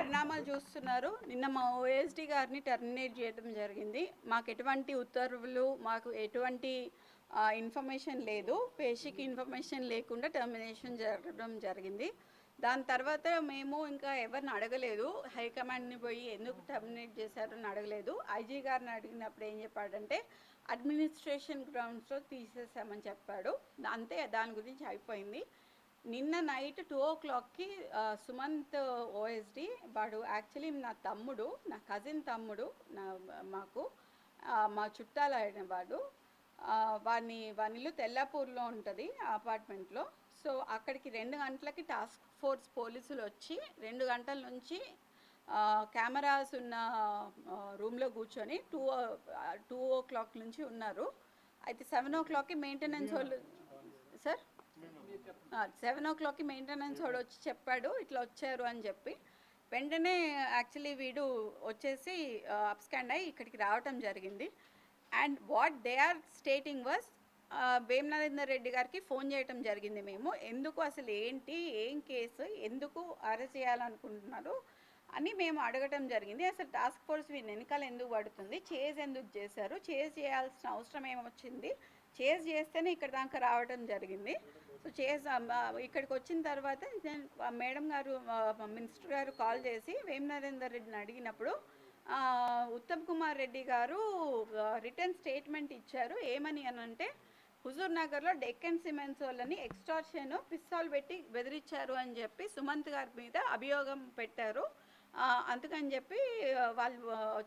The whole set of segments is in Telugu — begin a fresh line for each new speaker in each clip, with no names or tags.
పరిణామాలు చూస్తున్నారు. నిన్న మా ఓఎస్డీ గారిని టర్మినేట్ చేయడం జరిగింది. మాకు ఎటువంటి ఉత్తర్వులు, మాకు ఎటువంటి ఇన్ఫర్మేషన్ లేదు. పేషీకి ఇన్ఫర్మేషన్ లేకుండా టర్మినేషన్ జరగడం జరిగింది. దాని తర్వాత మేము ఇంకా ఎవరిని అడగలేదు. హైకమాండ్ని పోయి ఎందుకు టర్మినేట్ చేశారని అడగలేదు. ఐజీ గారిని అడిగినప్పుడు ఏం చెప్పాడంటే అడ్మినిస్ట్రేషన్ గ్రౌండ్స్లో తీసేసామని చెప్పాడు. అంతే, దాని గురించి అయిపోయింది. నిన్న నైట్ 2 o'clockకి సుమంత్ ఓఎస్డి, వాడు యాక్చువల్లీ నా తమ్ముడు, నా కజిన్ తమ్ముడు, మా చుట్టాలు అయిన వాడు. వాని ఇల్లు తెల్లాపూర్లో ఉంటుంది, అపార్ట్మెంట్లో. సో అక్కడికి 2 గంటలకి టాస్క్ ఫోర్స్ పోలీసులు వచ్చి 2 గంటల నుంచి కెమెరాస్ ఉన్న రూమ్లో కూర్చొని 2 o'clock నుంచి ఉన్నారు. అయితే 7 o'clockకి మెయింటెనెన్స్ వాళ్ళు సార్ 7 o'clockకి మెయింటెనెన్స్ వాడు వచ్చి చెప్పాడు ఇట్లా వచ్చారు అని చెప్పి. వెంటనే యాక్చువల్లీ వీడు వచ్చేసి అప్స్కాండ్ అయ్యి ఇక్కడికి రావటం జరిగింది. And what they are stating was Vem Narender Reddy గారికి ఫోన్ చేయటం జరిగింది. మేము ఎందుకు, అసలు ఏంటి, ఏం కేసు, ఎందుకు అరెస్ట్ చేయాలనుకుంటున్నారు అని మేము అడగటం జరిగింది. అసలు టాస్క్ ఫోర్స్ వీళ్ళ వెనకాల ఎందుకు పడుతుంది, చేజ్ ఎందుకు చేశారు, చేజ్ చేయాల్సిన అవసరం ఏమొచ్చింది, చేజ్ చేస్తేనే ఇక్కడ దాకా రావడం జరిగింది. సో ఇక్కడికి వచ్చిన తర్వాత మేడం గారు, మినిస్టర్ గారు కాల్ చేసి వేం నరేందర్ రెడ్డిని అడిగినప్పుడు ఉత్తమ్ కుమార్ రెడ్డి గారు రిటర్న్ స్టేట్మెంట్ ఇచ్చారు. ఏమని అంటే హుజూర్ నగర్లో డెక్కన్ సిమెంట్స్ వాళ్ళని ఎక్స్టార్షన్ పిస్సాల్ పెట్టి బెదిరించారు అని చెప్పి సుమంత్ గారి మీద అభియోగం పెట్టారు. అందుకని చెప్పి వాళ్ళు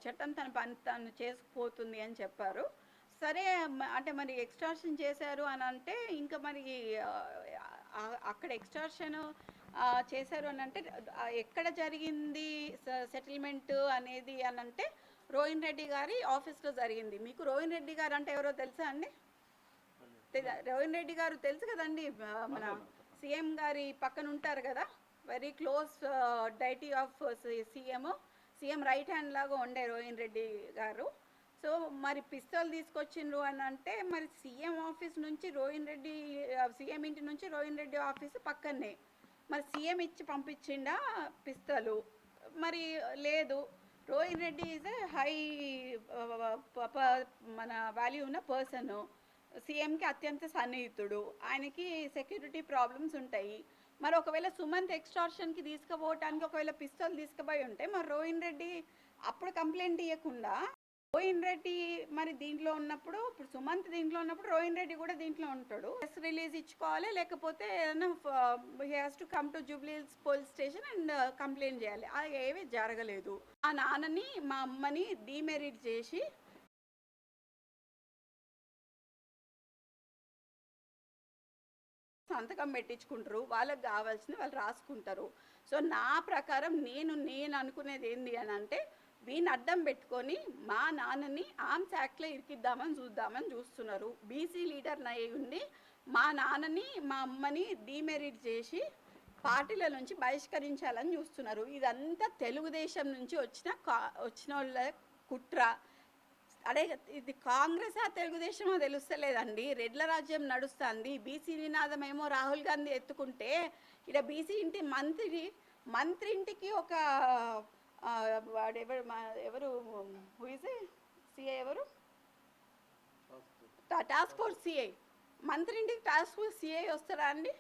చట్టం తన పని తను చేసుకుపోతుంది అని చెప్పారు. సరే, అంటే మరి ఎక్స్టార్షన్ చేశారు అని అంటే ఇంకా మరి అక్కడ ఎక్స్టార్షన్ చేశారు అని అంటే ఎక్కడ జరిగింది సెటిల్మెంట్ అనేది అని అంటే రోహిన్ రెడ్డి గారి ఆఫీస్లో జరిగింది. మీకు రోహిన్ రెడ్డి గారు అంటే ఎవరో తెలుసా అండి? రోహిన్ రెడ్డి గారు తెలుసు కదండి, మన సీఎం గారి పక్కన ఉంటారు కదా, very close deity of CM right hand లాగా ఉండే రోహిన్ రెడ్డి గారు. సో మరి పిస్తోల్ తీసుకొచ్చిండ్రు అని అంటే మరి సీఎం ఆఫీస్ నుంచి సీఎం ఇంటి నుంచి రోహిన్ రెడ్డి ఆఫీస్ పక్కనే, మరి సీఎం ఇచ్చి పంపించిండా పిస్తలు? మరి లేదు. Rohin Reddy is a high మన వాల్యూ ఉన్న పర్సన్, సీఎంకి అత్యంత సన్నిహితుడు, ఆయనకి సెక్యూరిటీ ప్రాబ్లమ్స్ ఉంటాయి. మరి ఒకవేళ సుమంత్ ఎక్స్టార్షన్కి తీసుకుపోవటానికి ఒకవేళ పిస్తోల్ తీసుకుపోయి ఉంటే మరి రోహిన్ రెడ్డి అప్పుడు కంప్లైంట్ ఇవ్వకుండా, రోహిన్ రెడ్డి మరి దీంట్లో ఉన్నప్పుడు, ఇప్పుడు సుమంత్ దీంట్లో ఉన్నప్పుడు రోహిన్ రెడ్డి కూడా దీంట్లో ఉంటాడు, ప్రెస్ రిలీజ్ ఇచ్చుకోవాలి, లేకపోతే he has to come to Jubilee hills police station and complaint చేయాలి. అది ఏమీ జరగలేదు. మా నాన్నని మా అమ్మని డీమెరిట్ చేసి సంతకం పెట్టించుకుంటారు, వాళ్ళకి కావాల్సింది వాళ్ళు రాసుకుంటారు. సో నా ప్రకారం నేను అనుకునేది ఏంటి అని అంటే వీని అడ్డం పెట్టుకొని మా నాన్నని ఆర్మ్స్ యాక్ట్లో ఇరికిద్దామని చూస్తున్నారు. బీసీ లీడర్ అయి ఉండి మా నాన్నని మా అమ్మని డీమెరిట్ చేసి పార్టీల నుంచి బహిష్కరించాలని చూస్తున్నారు. ఇదంతా తెలుగుదేశం నుంచి వచ్చిన వాళ్ళ కుట్ర. అదే ఇది కాంగ్రెస్ తెలుగుదేశమో తెలుస్తలేదండి. రెడ్ల రాజ్యం నడుస్తుంది. బీసీ నినాదం ఏమో రాహుల్ గాంధీ ఎత్తుకుంటే ఇక్కడ బీసీ ఇంటి మంత్రి ఇంటికి ఒక ఎవరు సిఐ ఎవరు టాస్క్ ఫోర్స్ సిఐ, మంత్రి ఇంటికి టాస్క్ ఫోర్స్ సిఐ వస్తారా అండి?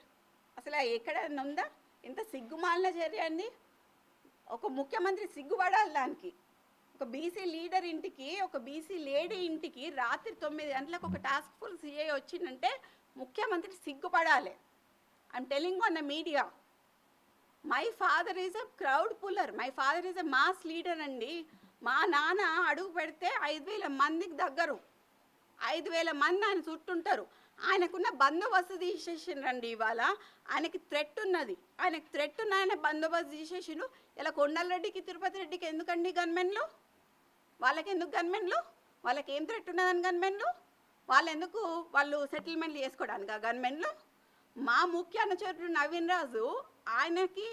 అసలు ఎక్కడైనా ఉందా? ఇంత సిగ్గుమాలిన చర్య అండి. ఒక ముఖ్యమంత్రి సిగ్గుపడాలి దానికి. ఒక బీసీ లీడర్ ఇంటికి, ఒక బీసీ లేడీ ఇంటికి రాత్రి 9 గంటలకు ఒక టాస్క్ ఫోర్స్ సిఐ వచ్చిందంటే ముఖ్యమంత్రి సిగ్గుపడాలి. I'm telling on the media. My father is a crowd puller, my father is a mass leader అండి. మా నాన్న అడుగు పెడితే 5,000 మందికి దగ్గరు, 5,000 మంది ఆయన చుట్టుంటారు. ఆయనకున్న బందోబస్తు తీసేసిండ్రండి. ఇవాళ ఆయనకి థ్రెట్ ఉన్నది, ఆయన బందోబస్తు తీసేసిండు. ఇలా కొండలరెడ్డికి, తిరుపతి రెడ్డికి ఎందుకండి గన్మెన్లు? వాళ్ళకి ఎందుకు గన్మెన్లు? వాళ్ళకి ఏం థ్రెట్ ఉన్నదని గన్మెన్లు? వాళ్ళు సెటిల్మెంట్లు చేసుకోవడానికి ఆ గన్మెన్లు? మా ముఖ్య అనుచరుడు నవీన్ రాజు, ఆయనకి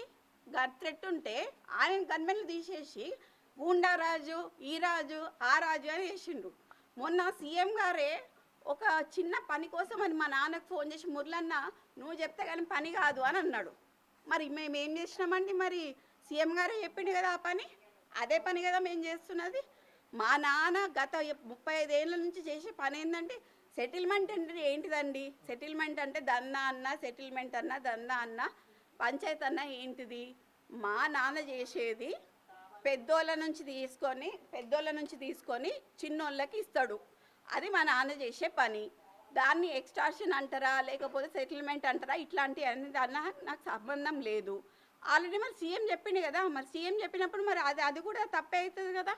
థ్రెట్ ఉంటే ఆయన గన్మెన్లు తీసేసి గూండారాజు, ఈ రాజు, ఆ రాజు అని వేసిండ్రు. మొన్న సీఎం గారే ఒక చిన్న పని కోసం అని మా నాన్నకు ఫోన్ చేసి, మురళన్న నువ్వు చెప్తే కానీ పని కాదు అని అన్నాడు. మరి మేము ఏం చేసినామండి? మరి సీఎం గారే చెప్పిండు కదా ఆ పని, అదే పని కదా మేము చేస్తున్నది. మా నాన్న గత 35 ఏళ్ళ నుంచి చేసే పని ఏంటంటే సెటిల్మెంట్ అంటే ఏంటిదండి? సెటిల్మెంట్ అంటే దందా అన్న, సెటిల్మెంట్ అన్న, దందా అన్న, పంచాయత్ అన్న ఏంటిది? మా నాన్న చేసేది పెద్దోళ్ళ నుంచి తీసుకొని చిన్నోళ్ళకి ఇస్తాడు. అది మా నాన్న చేసే పని. దాన్ని ఎక్స్టార్షన్ అంటారా లేకపోతే సెటిల్మెంట్ అంటారా, ఇట్లాంటి అన్న నాకు సంబంధం లేదు. ఆల్రెడీ మరి సీఎం చెప్పిండు కదా, మరి సీఎం చెప్పినప్పుడు మరి అది కూడా తప్పే అవుతుంది కదా.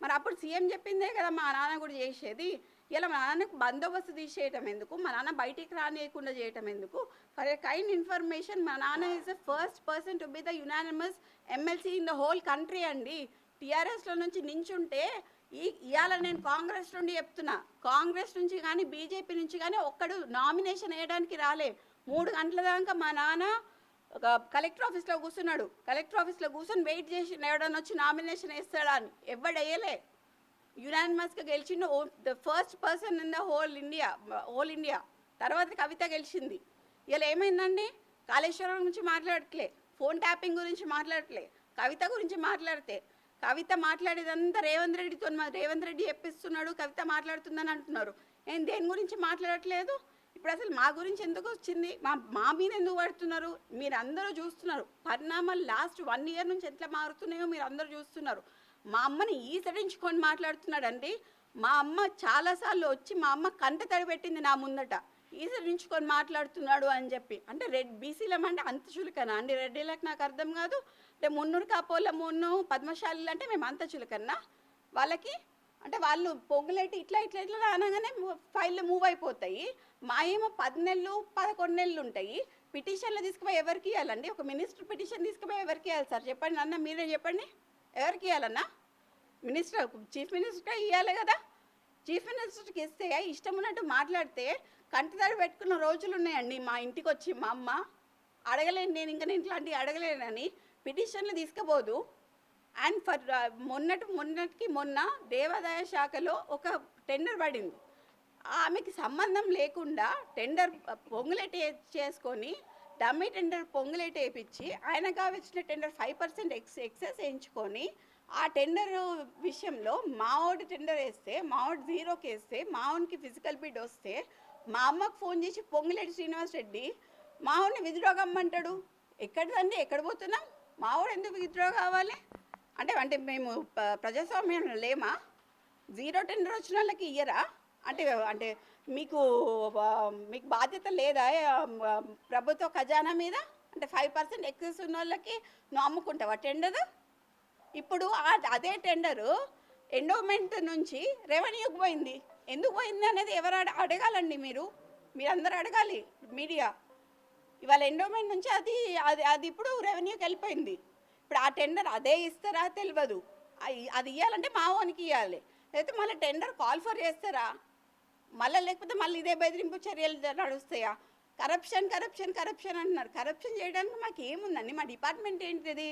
మరి అప్పుడు సీఎం చెప్పిందే కదా మా నాన్న కూడా చేసేది. ఇలా మా నాన్నకు బందోబస్తు తీసేయటం ఎందుకు, మా నాన్న బయటికి రానియకుండా చేయటం ఎందుకు? ఫర్ ఏ కైండ్ ఇన్ఫర్మేషన్, మా నాన్న is the first person to be the unanimous MLC in the whole country అండి. టీఆర్ఎస్లో నుంచి నించుంటే ఇవాళ నేను కాంగ్రెస్ నుండి చెప్తున్నా, కాంగ్రెస్ నుంచి కానీ బీజేపీ నుంచి కానీ ఒక్కడు నామినేషన్ వేయడానికి రాలే. 3 గంటల దాకా మా నాన్న కలెక్టర్ ఆఫీస్లో కూర్చున్నాడు. కలెక్టర్ ఆఫీస్లో కూర్చొని వెయిట్ చేసి ఎవడన్నా వచ్చి నామినేషన్ వేస్తాడా అని. ఎవడేయలే. యునానిమస్గా గెలిచిండు the first person in the whole India. తర్వాత కవిత గెలిచింది. ఇలా ఏమైందండి? కాళేశ్వరం గురించి మాట్లాడట్లే, ఫోన్ ట్యాపింగ్ గురించి మాట్లాడట్లే, కవిత గురించి మాట్లాడితే కవిత మాట్లాడేదంతా రేవంత్ రెడ్డి చెప్పిస్తున్నాడు, కవిత మాట్లాడుతుందని అంటున్నారు. దేని గురించి మాట్లాడట్లేదు? ఇప్పుడు అసలు మా గురించి ఎందుకు వచ్చింది? మా మీద ఎందుకు పడుతున్నారు? మీరు అందరూ చూస్తున్నారు పరిణామాలు. లాస్ట్ 1 year నుంచి ఎట్లా మారుతున్నాయో మీరు అందరూ చూస్తున్నారు. మా అమ్మని ఈసడించుకొని మాట్లాడుతున్నాడండి. మా అమ్మ చాలాసార్లు వచ్చి మా అమ్మ కంట తడి పెట్టింది నా ముందట, ఈసడించుకొని మాట్లాడుతున్నాడు అని చెప్పి. అంటే బీసీలమంటే అంత చులకనా అండి రెడ్డిలకు? నాకు అర్థం కాదు. అంటే మున్నూరు కాపోళ్ళ పద్మశాలీలు అంటే మేము అంత చులకన్నా వాళ్ళకి? అంటే వాళ్ళు పొంగులేటి ఇట్లా అనగానే ఫైళ్ళు మూవ్ అయిపోతాయి. మా ఏమో 10 నెలలు 11 నెలలు ఉంటాయి. పిటిషన్లు తీసుకుపోయి ఎవరికి ఇవ్వాలండి? ఒక మినిస్టర్ పిటిషన్ తీసుకుపోయి ఎవరికి ఇవ్వాలి సార్? చెప్పండి అన్న, మీరే చెప్పండి. ఎవరికి ఇవ్వాలన్నా? చీఫ్ మినిస్టర్గా ఇవ్వాలి కదా. చీఫ్ మినిస్టర్కి ఇస్తే ఇష్టం ఉన్నట్టు మాట్లాడితే కంటిదాడి పెట్టుకున్న రోజులు ఉన్నాయండి. మా ఇంటికి వచ్చి మా అమ్మ అడగలేను, నేను ఇంకా ఇట్లాంటివి అడగలేనని పిటిషన్లు తీసుకుపోదు. అండ్ మొన్న దేవాదాయ శాఖలో ఒక టెండర్ పడింది. ఆమెకి సంబంధం లేకుండా టెండర్ పొంగులేట్ చేసుకొని డమ్మీ టెండర్ పొంగులేట్ వేయించి ఆయనకు కావచ్చిన టెండర్ 5% ఎక్సెస్ వేయించుకొని ఆ టెండర్ విషయంలో మావోడి టెండర్ వేస్తే మావోడి 0కి వేస్తే మావోనికి ఫిజికల్ బిడ్ వస్తే మా అమ్మకు ఫోన్ చేసి పొంగులేటి శ్రీనివాస్ రెడ్డి మావోడిని విత్డ్రా కమ్మంటాడు. ఎక్కడిదండి? ఎక్కడ పోతున్నాం? మావోడు ఎందుకు విత్డ్రా కావాలి? అంటే మేము ప్రజాస్వామ్యంలో లేమా? 0 టెండర్ వచ్చిన వాళ్ళకి ఇయ్యరా? అంటే మీకు బాధ్యత లేదా ప్రభుత్వ ఖజానా మీద? అంటే 5% ఎక్సెస్ ఉన్న వాళ్ళకి నువ్వు అమ్ముకుంటావా టెండర్? ఇప్పుడు అదే టెండరు ఎండోమెంట్ నుంచి రెవెన్యూకి పోయింది. ఎందుకు పోయింది అనేది ఎవరు అడగాలండి? మీరందరూ అడగాలి, మీడియా. ఇవాళ ఎండోమెంట్ నుంచి అది ఇప్పుడు రెవెన్యూకి వెళ్ళిపోయింది. ఇప్పుడు ఆ టెండర్ అదే ఇస్తారా తెలియదు. అది ఇవ్వాలంటే మావోనికి ఇవ్వాలి, లేకపోతే మళ్ళీ టెండర్ కాల్ ఫర్ చేస్తారా లేకపోతే మళ్ళీ ఇదే బెదిరింపు చర్యలు నడుస్తాయా? కరప్షన్ అంటున్నారు. కరప్షన్ చేయడానికి మాకు ఏముందండి? మా డిపార్ట్మెంట్ ఏంటిది?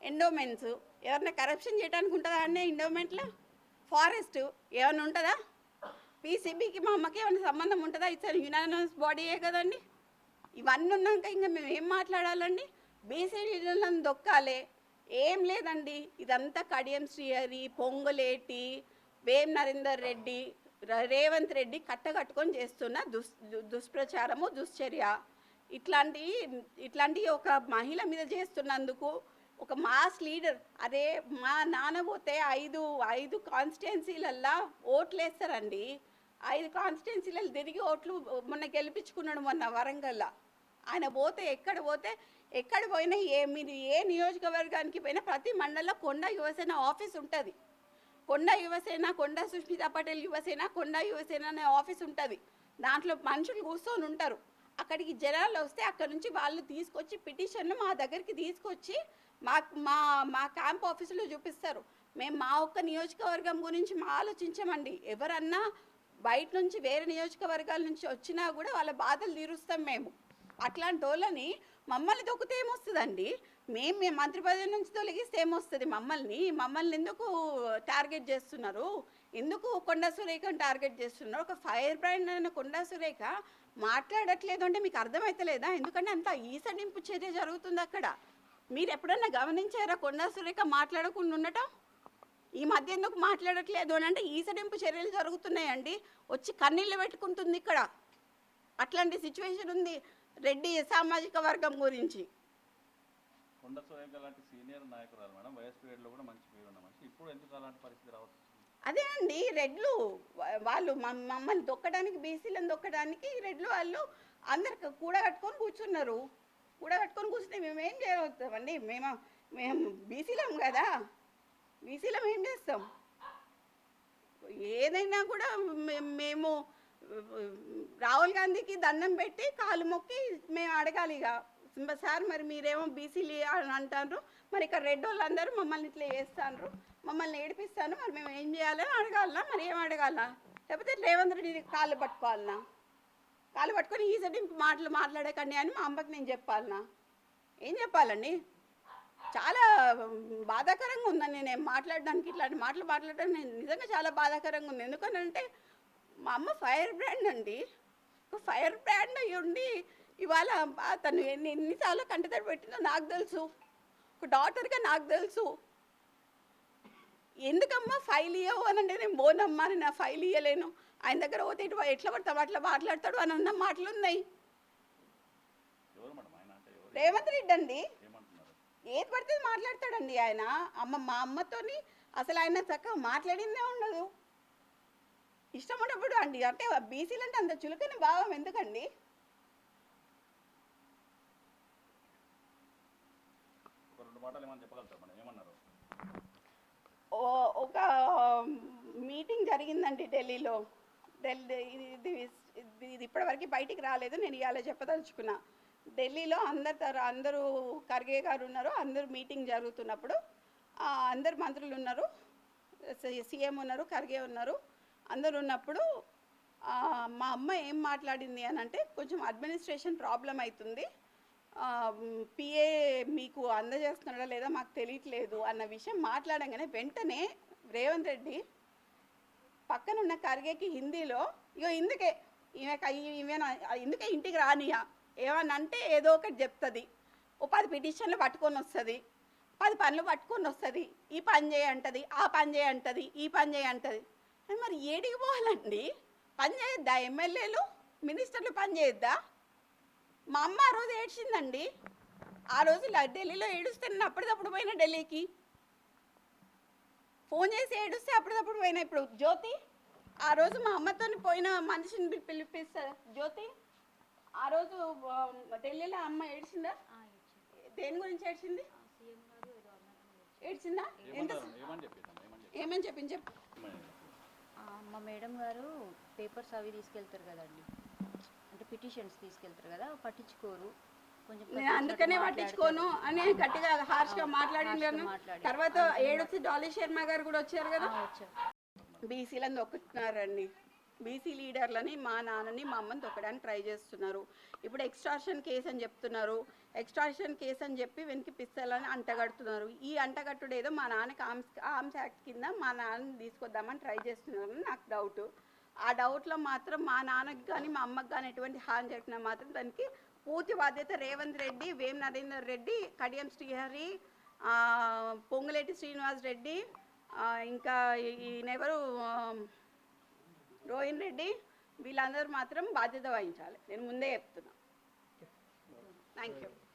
ఎండోమెంట్స్. ఎవరన్నా కరప్షన్ చేయడానికి ఉంటుందా అండి ఎండోమెంట్లో? ఫారెస్ట్ ఏమైనా ఉంటుందా? పీసీబీకి మా అమ్మకి ఏమైనా సంబంధం ఉంటుందా? ఇట్స్ యునానిమస్ బాడీయే కదండి. ఇవన్నీ ఉన్నాక ఇంకా మేము ఏం మాట్లాడాలండి? బీసీలను దొక్కాలే ఏం లేదండి. ఇదంతా కడియం శ్రీహరి, పొంగులేటి, వేం నరేందర్ రెడ్డి, రేవంత్ రెడ్డి కట్టకట్టుకొని చేస్తున్న దుష్ప్రచారము, దుశ్చర్య. ఇట్లాంటి ఒక మహిళ మీద చేస్తున్నందుకు ఒక మాస్ లీడర్, అదే మా నాన్న పోతే 5 కాన్స్టిట్యున్సీలల్లో ఓట్లు వేస్తారండి. 5 కాన్స్టిట్యున్సీలలో తిరిగి ఓట్లు మొన్న గెలిపించుకున్నాడు. మొన్న వరంగల్లో ఆయన ఎక్కడ పోయినా మీరు ఏ నియోజకవర్గానికి పోయినా ప్రతి మండలంలో కొండ యువసేన ఆఫీస్ ఉంటుంది. కొండ సుష్మితా పటేల్ యువసేన, కొండ యువసేన అనే ఆఫీస్ ఉంటుంది. దాంట్లో మనుషులు కూర్చొని ఉంటారు. అక్కడికి జనాలు వస్తే అక్కడ నుంచి వాళ్ళు తీసుకొచ్చి పిటిషన్లు మా దగ్గరికి తీసుకొచ్చి మా క్యాంప్ ఆఫీసులో చూపిస్తారు. మేము మా ఒక్క నియోజకవర్గం గురించి ఆలోచించమండి. ఎవరన్నా బయట నుంచి వేరే నియోజకవర్గాల నుంచి వచ్చినా కూడా వాళ్ళ బాధలు తీరుస్తాం మేము. అట్లాంటి వాళ్ళని మమ్మల్ని దొక్కితే ఏమొస్తుందండి? మేము మంత్రి పదవి నుంచి తొలగిస్తే ఏమొస్తుంది? మమ్మల్ని ఎందుకు టార్గెట్ చేస్తున్నారు? ఎందుకు కొండా సురేఖను టార్గెట్ చేస్తున్నారు? ఒక ఫైర్ బ్రాండ్ అయిన కొండా సురేఖ మాట్లాడట్లేదు అంటే మీకు అర్థమవుతలేదా? ఎందుకంటే అంత ఈసడింపు చర్య జరుగుతుంది అక్కడ. మీరు ఎప్పుడన్నా గమనించారా కొండా సురేఖ మాట్లాడకుండా ఉండటం? ఈ మధ్య ఎందుకు మాట్లాడట్లేదు అని అంటే ఈసడింపు చర్యలు జరుగుతున్నాయండి. వచ్చి కన్నీళ్ళు పెట్టుకుంటుంది ఇక్కడ. అట్లాంటి సిచ్యువేషన్ ఉంది రెడ్డి సామాజిక వర్గం గురించి.
కొండా సురేఖ లాంటి సీనియర్ నాయకురాలు మేడం, వయస్ పీరియడ్లో కూడా మంచి పేరు ఉన్న మనిషి, ఇప్పుడు ఎందుకు అలాంటి పరిస్థితి రావచ్చు?
అదే అండి, రెడ్లు వాళ్ళు మమ్మల్ని దొక్కడానికి, బీసీలను దొక్కడానికి రెడ్లు వాళ్ళు అందరికి కూడగట్టుకొని కూర్చున్నారు. కూడగట్టుకొని కూర్చుంటే మేము ఏం చేయగలుగుతామండి? మేము బీసీలం కదా, బీసీలం ఏం చేస్తాం? ఏదైనా కూడా మేము రాహుల్ గాంధీకి దండం పెట్టి కాలు మొక్కి మేము అడగాలి. ఇక సార్ మరి మీరేమో బీసీలు అని అంటారు, మరి ఇక్కడ రెడ్ వాళ్ళందరూ మమ్మల్ని ఇట్లా చేస్తాను, మమ్మల్ని ఏడిపిస్తాను, మరి మేము ఏం చేయాలని అడగాలనా? మరి ఏం అడగాలనా? లేకపోతే రేవంత్ రెడ్డి కాళ్ళు పట్టుకోవాలనా? కాళ్ళు పట్టుకొని ఈసడింపు మాటలు మాట్లాడకండి అని మా అమ్మకి నేను చెప్పాలనా? ఏం చెప్పాలండి? చాలా బాధాకరంగా ఉందని నేను మాట్లాడడానికి, ఇట్లాంటి మాటలు మాట్లాడడానికి నేను నిజంగా చాలా బాధాకరంగా ఉంది. ఎందుకనంటే మా అమ్మ ఫైర్ బ్రాండ్ అండి. ఫైర్ బ్రాండ్ అయ్యి ఉండి ఇవాళ తను ఎన్నిసార్లు కంటతడి పెట్టిందో నాకు తెలుసు, ఒక డాక్టర్గా నాకు తెలుసు. ఎందుకమ్మా ఫైల్ ఇవ్వవు అని అంటే నేను పోనమ్మా, నేను నా ఫైల్ ఇవ్వలేను, ఆయన దగ్గర పోతే ఇటు ఎట్లా పడతావు అట్లా మాట్లాడతాడు అని అన్న మాటలు ఉన్నాయి. రేవంత్ రెడ్డి అండి, ఏది పడితే మాట్లాడతాడండి ఆయన. మా అమ్మతోని అసలు ఆయన చక్కగా మాట్లాడిందే ఉండదు. ఇష్టం ఉన్నప్పుడు అండి, అంటే బీసీలు అంటే అంత చులకని భావం ఎందుకండి? ఒక మీటింగ్ జరిగిందండి ఢిల్లీలో. ఇది ఇప్పటివరకు బయటికి రాలేదు, నేను ఇవాళ చెప్పదలుచుకున్నా. ఢిల్లీలో అందరూ ఖర్గే గారు ఉన్నారు, అందరూ మీటింగ్ జరుగుతున్నప్పుడు అందరు మంత్రులు ఉన్నారు, సీఎం ఉన్నారు, ఖర్గే ఉన్నారు, అందరు ఉన్నప్పుడు మా అమ్మ ఏం మాట్లాడింది అని అంటే, కొంచెం అడ్మినిస్ట్రేషన్ ప్రాబ్లం అవుతుంది, పిఏ మీకు అందజేస్తున్నాడా లేదా మాకు తెలియట్లేదు అన్న విషయం మాట్లాడంగానే వెంటనే రేవంత్ రెడ్డి పక్కనున్న ఖర్గేకి హిందీలో, ఇగో ఇందుకే ఇందుకే ఇంటికి రానియా, ఏమన్నా అంటే ఏదో ఒకటి చెప్తుంది, ఓ 10 పిటిషన్లు పట్టుకొని వస్తుంది, 10 పనులు పట్టుకొని వస్తుంది, ఈ పని చేయంటది, ఆ పని చేయంటది, ఈ పని చేయంటది. మరి ఏడికి పోవాలండి? పని చేయొద్దా? ఎమ్మెల్యేలు మినిస్టర్లు పని చేయొద్దా? మా అమ్మ ఆ రోజు ఏడ్చిందండి. ఆ రోజు ఢిల్లీలో ఏడుస్తే నేను అప్పటిదప్పుడు పోయినా, ఢిల్లీకి ఫోన్ చేసి ఏడుస్తే అప్పటిదప్పుడు పోయినా. ఇప్పుడు జ్యోతి ఆ రోజు మా అమ్మతో పోయిన మనిషిని పిలిపిస్తా. జ్యోతి ఆ రోజు ఢిల్లీలో అమ్మ ఏడ్చిందా? దేని గురించి ఏడ్చింది? ఏడ్చిందా? ఏమని చెప్పింది చెప్పు.
మా మేడం గారు పేపర్స్ అవి తీసుకెళ్తారు కదండి, అంటే పిటిషన్స్ తీసుకెళ్తారు కదా, పట్టించుకోరు.
నేను అందుకనే పట్టించుకోను అని గట్టిగా హార్ష్గా మాట్లాడినాను. తర్వాత ఏడొచ్చి డాలీ శర్మ గారు కూడా వచ్చారు కదా, బీసీలను దొక్కుతున్నారండి. బీసీ లీడర్లని, మా నాన్నని, మా అమ్మని దొక్కడానికి ట్రై చేస్తున్నారు. ఇప్పుడు ఎక్స్టార్షన్ కేసు అని చెప్తున్నారు, ఎక్స్టార్షన్ కేసు అని చెప్పి వెనక్కి పిస్తలని అంటగడుతున్నారు. ఈ అంటగట్టుడు ఏదో మా నాన్నకి ఆర్మ్స్ యాక్ట్ కింద మా నాన్నని తీసుకొద్దామని ట్రై చేస్తున్నారని నాకు డౌట్. ఆ డౌట్లో మాత్రం మా నాన్నకి కానీ మా అమ్మకి కానీ ఎటువంటి హాని జరిగినా మాత్రం దానికి పూర్తి బాధ్యత రేవంత్ రెడ్డి, వేం నరేందర్ రెడ్డి, కడియం శ్రీహరి, పొంగులేటి శ్రీనివాస్ రెడ్డి, ఇంకా ఈయనెవరు రోహిన్ రెడ్డి, వీళ్ళందరూ మాత్రం బాధ్యత వహించాలి. నేను ముందే చెప్తున్నా.